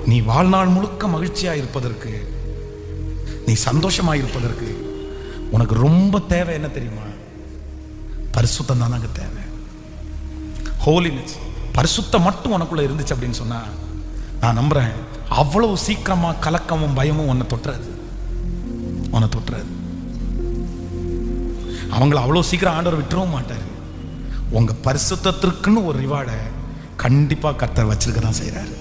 நீ வாழ்நாள் முழுக்க மகிழ்ச்சியாக இருப்பதற்கு, நீ சந்தோஷமாக இருப்பதற்கு உனக்கு ரொம்ப தேவை என்ன தெரியுமா? பரிசுத்தம் தான் அங்கே தேவை. ஹோலினஸ், பரிசுத்தம் மட்டும் உனக்குள்ள இருந்துச்சு அப்படின்னு சொன்னா நான் நம்புறேன் அவ்வளவு சீக்கிரமா கலக்கமும் பயமும் உன்னை தொட்டுறது. அவங்கள அவ்வளவு சீக்கிரம் ஆண்டவர் விட்டுறவும் மாட்டாரு. உங்க பரிசுத்தத்திற்குன்னு ஒரு ரிவார்டை கண்டிப்பா கர்த்தர் வச்சிருக்க தான் செய்யறாரு.